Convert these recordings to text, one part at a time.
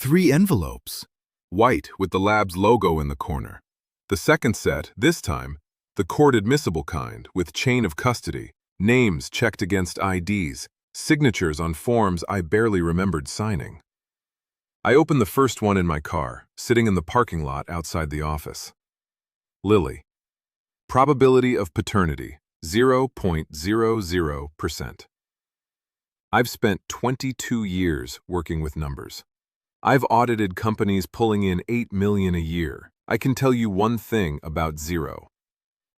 3 envelopes, white with the lab's logo in the corner. The second set, this time, the court-admissible kind, with chain of custody, names checked against IDs, signatures on forms I barely remembered signing. I opened the first one in my car, sitting in the parking lot outside the office. Lily. Probability of paternity, 0.00%. I've spent 22 years working with numbers. I've audited companies pulling in $8 million a year. I can tell you one thing about zero.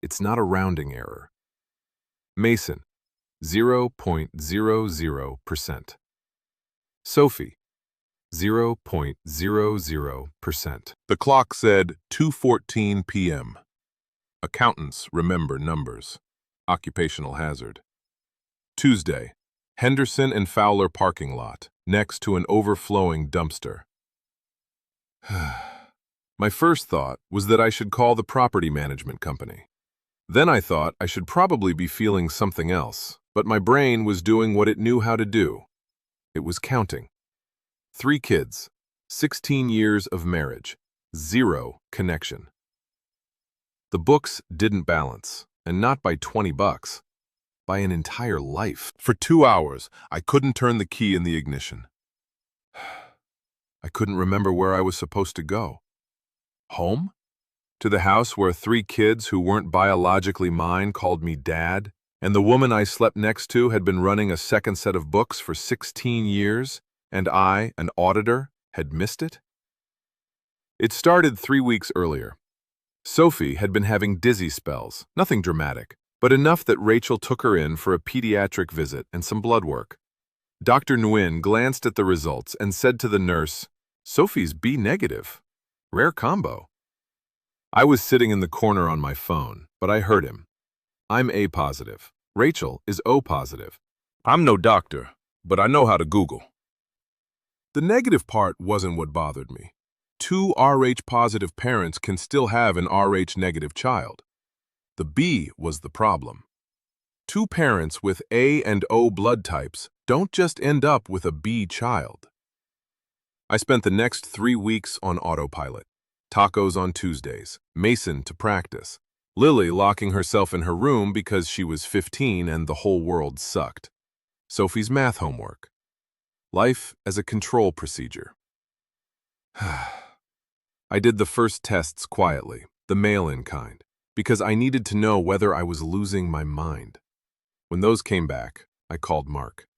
It's not a rounding error. Mason, 0.00%. Sophie, 0.00%. The clock said 2:14 p.m. Accountants remember numbers. Occupational hazard. Tuesday, Henderson and Fowler parking lot, next to an overflowing dumpster. My first thought was that I should call the property management company. Then I thought I should probably be feeling something else, but my brain was doing what it knew how to do. It was counting. 3 kids, 16 years of marriage, 0 connection. The books didn't balance, and not by $20, by an entire life. For 2 hours, I couldn't turn the key in the ignition. I couldn't remember where I was supposed to go. Home? To the house where 3 kids who weren't biologically mine called me dad, and the woman I slept next to had been running a second set of books for 16 years, and I, an auditor, had missed it? It started 3 weeks earlier. Sophie had been having dizzy spells, nothing dramatic, but enough that Rachel took her in for a pediatric visit and some blood work. Dr. Nguyen glanced at the results and said to the nurse, "Sophie's B negative. Rare combo." I was sitting in the corner on my phone, but I heard him. "I'm A positive. Rachel is O positive. I'm no doctor, but I know how to Google." The negative part wasn't what bothered me. 2 Rh-positive parents can still have an Rh-negative child. The B was the problem. 2 parents with A and O blood types don't just end up with a B child. I spent the next 3 weeks on autopilot. Tacos on Tuesdays, Mason to practice, Lily locking herself in her room because she was 15 and the whole world sucked, Sophie's math homework. Life as a control procedure. I did the first tests quietly, the mail-in kind, because I needed to know whether I was losing my mind. When those came back, I called Mark.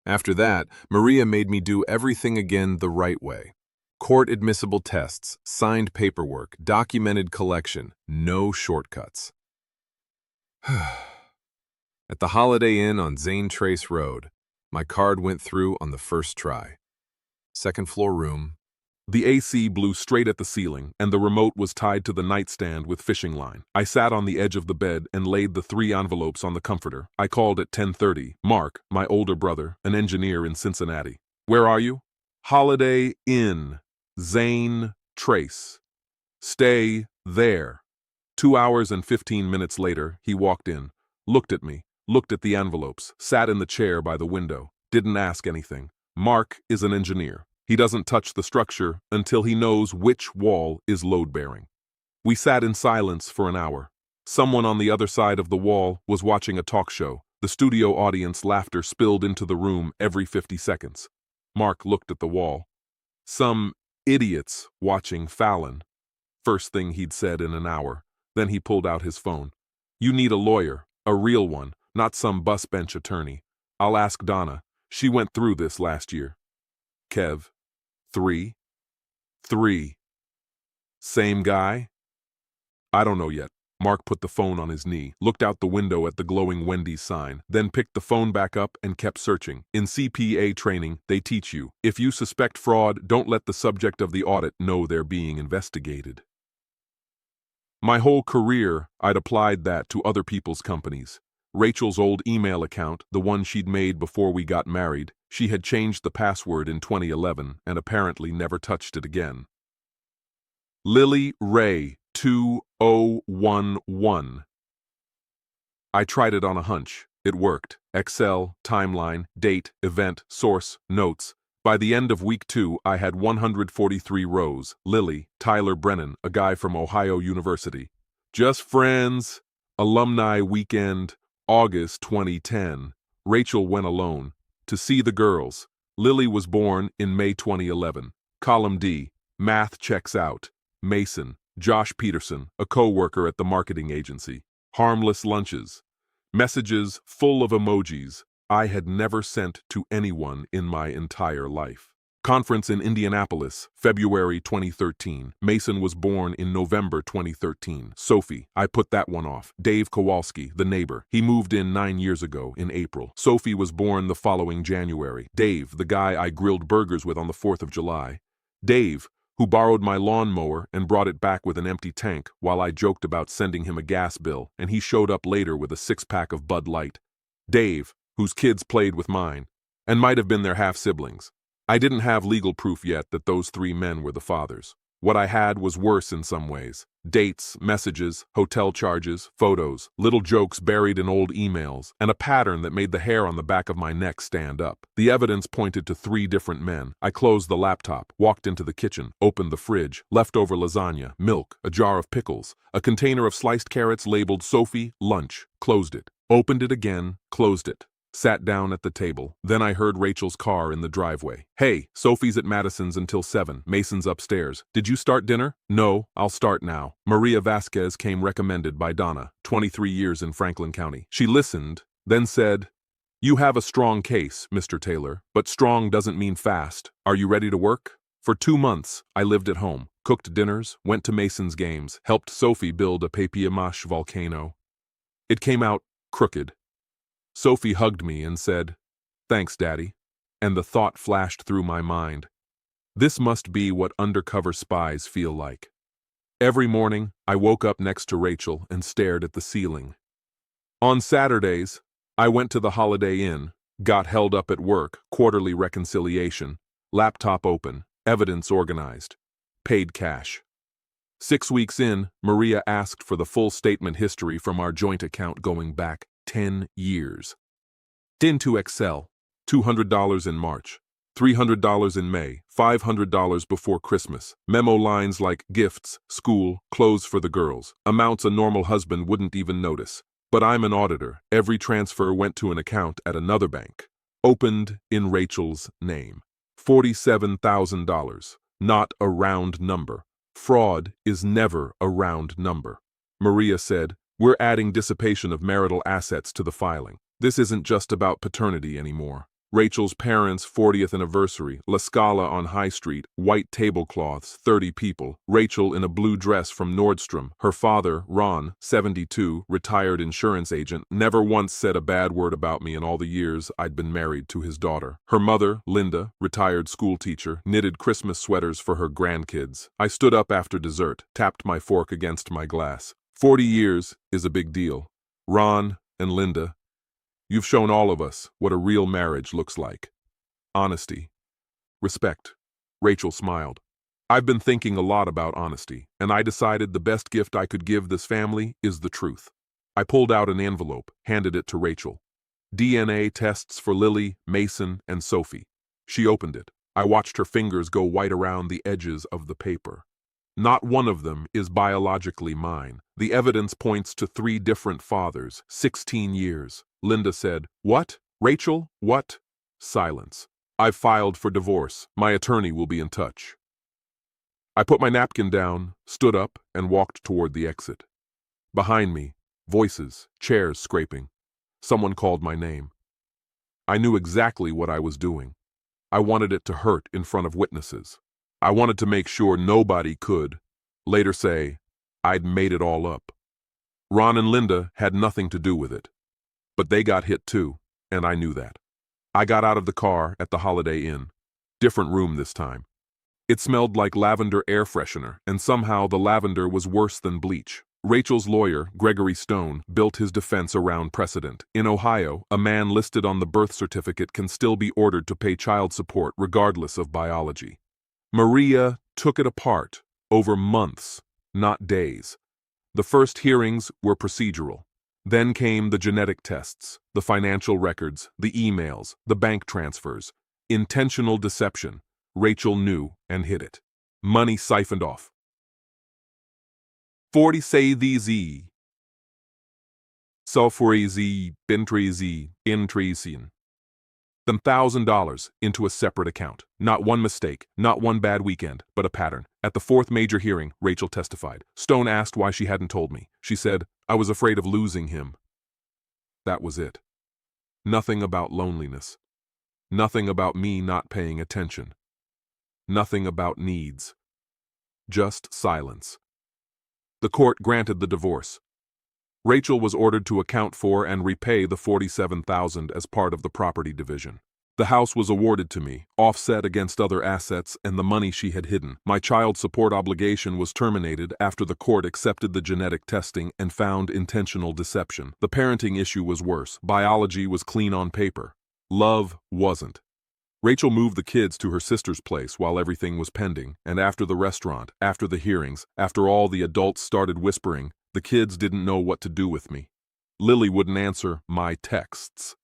After that, Maria made me do everything again the right way. Court-admissible tests, signed paperwork, documented collection, no shortcuts. At the Holiday Inn on Zane Trace Road, my card went through on the first try. Second floor room. The AC blew straight at the ceiling, and the remote was tied to the nightstand with fishing line. I sat on the edge of the bed and laid the 3 envelopes on the comforter. I called at 10:30. Mark, my older brother, an engineer in Cincinnati. "Where are you?" "Holiday Inn, Zane Trace. Stay there." 2 hours and 15 minutes later, he walked in, looked at me, looked at the envelopes, sat in the chair by the window, didn't ask anything. Mark is an engineer. He doesn't touch the structure until he knows which wall is load-bearing. We sat in silence for an hour. Someone on the other side of the wall was watching a talk show. The studio audience laughter spilled into the room every 50 seconds. Mark looked at the wall. Some idiots watching Fallon. First thing he'd said in an hour. Then he pulled out his phone. "You need a lawyer, a real one, not some bus bench attorney. I'll ask Donna. She went through this last year." Kev. 3. Same guy? I don't know yet. Mark put the phone on his knee, looked out the window at the glowing Wendy's sign, then picked the phone back up and kept searching. In CPA training, they teach you, if you suspect fraud, don't let the subject of the audit know they're being investigated. My whole career, I'd applied that to other people's companies. Rachel's old email account, the one she'd made before we got married, she had changed the password in 2011 and apparently never touched it again. Lily Ray 2011. I tried it on a hunch. It worked. Excel, timeline, date, event, source, notes. By the end of week 2, I had 143 rows. Lily, Tyler Brennan, a guy from Ohio University. Just friends. Alumni weekend, August 2010. Rachel went alone. To see the girls. Lily was born in May 2011. Column D. Math checks out. Mason, Josh Peterson, a co-worker at the marketing agency. Harmless lunches. Messages full of emojis I had never sent to anyone in my entire life. Conference in Indianapolis, February 2013. Mason was born in November 2013. Sophie, I put that one off. Dave Kowalski, the neighbor. He moved in 9 years ago in April. Sophie was born the following January. Dave, the guy I grilled burgers with on the 4th of July. Dave, who borrowed my lawnmower and brought it back with an empty tank while I joked about sending him a gas bill, and he showed up later with a 6-pack of Bud Light. Dave, whose kids played with mine, and might have been their half-siblings. I didn't have legal proof yet that those 3 men were the fathers. What I had was worse in some ways. Dates, messages, hotel charges, photos, little jokes buried in old emails, and a pattern that made the hair on the back of my neck stand up. The evidence pointed to 3 different men. I closed the laptop, walked into the kitchen, opened the fridge, leftover lasagna, milk, a jar of pickles, a container of sliced carrots labeled Sophie, lunch, closed it, opened it again, closed it. Sat down at the table. Then I heard Rachel's car in the driveway. Hey, Sophie's at Madison's until 7. Mason's upstairs. Did you start dinner? No, I'll start now. Maria Vasquez came recommended by Donna, 23 years in Franklin County. She listened, then said, "You have a strong case, Mr. Taylor, but strong doesn't mean fast. Are you ready to work?" For 2 months, I lived at home, cooked dinners, went to Mason's games, helped Sophie build a papier-mâche volcano. It came out crooked. Sophie hugged me and said, "Thanks, Daddy," and the thought flashed through my mind. This must be what undercover spies feel like. Every morning, I woke up next to Rachel and stared at the ceiling. On Saturdays, I went to the Holiday Inn, got held up at work, quarterly reconciliation, laptop open, evidence organized, paid cash. 6 weeks in, Maria asked for the full statement history from our joint account going back 10 years. Into Excel, $200 in March, $300 in May, $500 before Christmas. Memo lines like gifts, school, clothes for the girls, amounts a normal husband wouldn't even notice. But I'm an auditor. Every transfer went to an account at another bank. Opened in Rachel's name. $47,000. Not a round number. Fraud is never a round number. Maria said, "We're adding dissipation of marital assets to the filing. This isn't just about paternity anymore." Rachel's parents' 40th anniversary, La Scala on High Street, white tablecloths, 30 people, Rachel in a blue dress from Nordstrom. Her father, Ron, 72, retired insurance agent, never once said a bad word about me in all the years I'd been married to his daughter. Her mother, Linda, retired school teacher, knitted Christmas sweaters for her grandkids. I stood up after dessert, tapped my fork against my glass. 40 years is a big deal. Ron and Linda, you've shown all of us what a real marriage looks like. Honesty. Respect. Rachel smiled. I've been thinking a lot about honesty, and I decided the best gift I could give this family is the truth. I pulled out an envelope, handed it to Rachel. DNA tests for Lily, Mason, and Sophie. She opened it. I watched her fingers go white around the edges of the paper. Not one of them is biologically mine. The evidence points to 3 different fathers, 16 years. Linda said, "What? Rachel, what?" Silence. "I've filed for divorce. My attorney will be in touch." I put my napkin down, stood up, and walked toward the exit. Behind me, voices, chairs scraping. Someone called my name. I knew exactly what I was doing. I wanted it to hurt in front of witnesses. I wanted to make sure nobody could later say I'd made it all up. Ron and Linda had nothing to do with it. But they got hit too, and I knew that. I got out of the car at the Holiday Inn. Different room this time. It smelled like lavender air freshener, and somehow the lavender was worse than bleach. Rachel's lawyer, Gregory Stone, built his defense around precedent. In Ohio, a man listed on the birth certificate can still be ordered to pay child support regardless of biology. Maria took it apart over months, not days. The first hearings were procedural. Then came the genetic tests, the financial records, the emails, the bank transfers. Intentional deception. Rachel knew and hid it. Money siphoned off. 40 say these sulfurizy bentrizy intresin. Them $1,000 into a separate account. Not one mistake, not one bad weekend, but a pattern. At the fourth major hearing, Rachel testified. Stone asked why she hadn't told me. She said, "I was afraid of losing him." That was it. Nothing about loneliness. Nothing about me not paying attention. Nothing about needs. Just silence. The court granted the divorce. Rachel was ordered to account for and repay the $47,000 as part of the property division. The house was awarded to me, offset against other assets and the money she had hidden. My child support obligation was terminated after the court accepted the genetic testing and found intentional deception. The parenting issue was worse. Biology was clean on paper. Love wasn't. Rachel moved the kids to her sister's place while everything was pending, and after the restaurant, after the hearings, after all the adults started whispering, the kids didn't know what to do with me. Lily wouldn't answer my texts.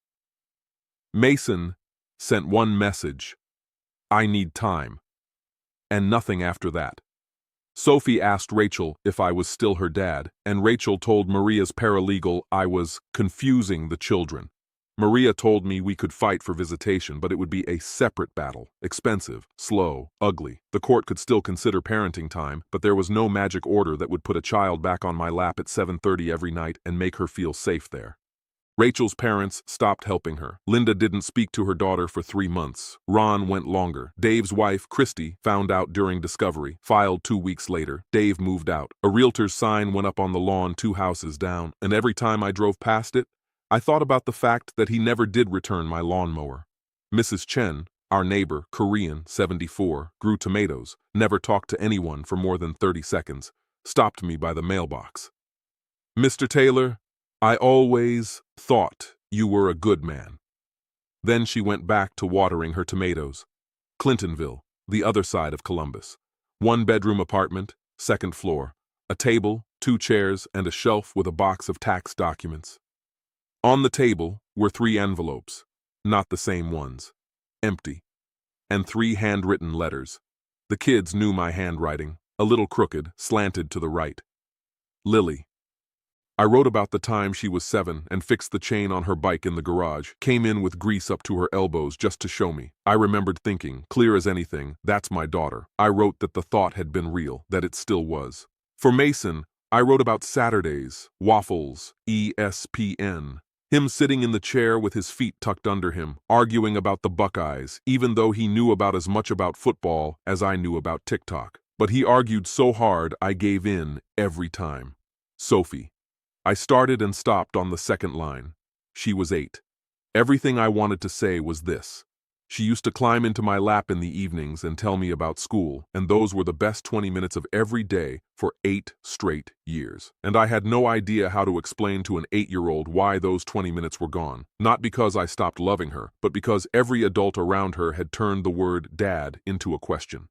Mason sent one message, "I need time," and nothing after that. Sophie asked Rachel if I was still her dad, and Rachel told Maria's paralegal I was confusing the children. Maria told me we could fight for visitation, but it would be a separate battle, expensive, slow, ugly. The court could still consider parenting time, but there was no magic order that would put a child back on my lap at 7:30 every night and make her feel safe there. Rachel's parents stopped helping her. Linda didn't speak to her daughter for 3 months. Ron went longer. Dave's wife, Christy, found out during discovery, filed 2 weeks later. Dave moved out. A realtor's sign went up on the lawn 2 houses down, and every time I drove past it, I thought about the fact that he never did return my lawnmower. Mrs. Chen, our neighbor, Korean, 74, grew tomatoes, never talked to anyone for more than 30 seconds, stopped me by the mailbox. "Mr. Taylor, I always thought you were a good man." Then she went back to watering her tomatoes. Clintonville, the other side of Columbus. 1-bedroom apartment, 2nd floor. A table, 2 chairs, and a shelf with a box of tax documents. On the table were 3 envelopes, not the same ones, empty, and 3 handwritten letters. The kids knew my handwriting, a little crooked, slanted to the right. Lily. I wrote about the time she was 7 and fixed the chain on her bike in the garage, came in with grease up to her elbows just to show me. I remembered thinking, clear as anything, that's my daughter. I wrote that the thought had been real, that it still was. For Mason, I wrote about Saturdays, waffles, ESPN. Him sitting in the chair with his feet tucked under him, arguing about the Buckeyes, even though he knew about as much about football as I knew about TikTok. But he argued so hard I gave in every time. Sophie. I started and stopped on the 2nd line. She was 8. Everything I wanted to say was this. She used to climb into my lap in the evenings and tell me about school, and those were the best 20 minutes of every day for 8 straight years. And I had no idea how to explain to an 8-year-old why those 20 minutes were gone. Not because I stopped loving her, but because every adult around her had turned the word dad into a question.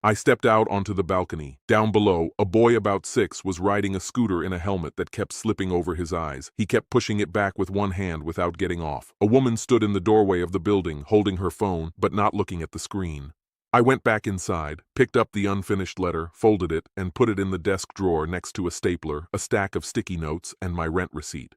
I stepped out onto the balcony. Down below, a boy about 6 was riding a scooter in a helmet that kept slipping over his eyes. He kept pushing it back with one hand without getting off. A woman stood in the doorway of the building, holding her phone, but not looking at the screen. I went back inside, picked up the unfinished letter, folded it, and put it in the desk drawer next to a stapler, a stack of sticky notes, and my rent receipt.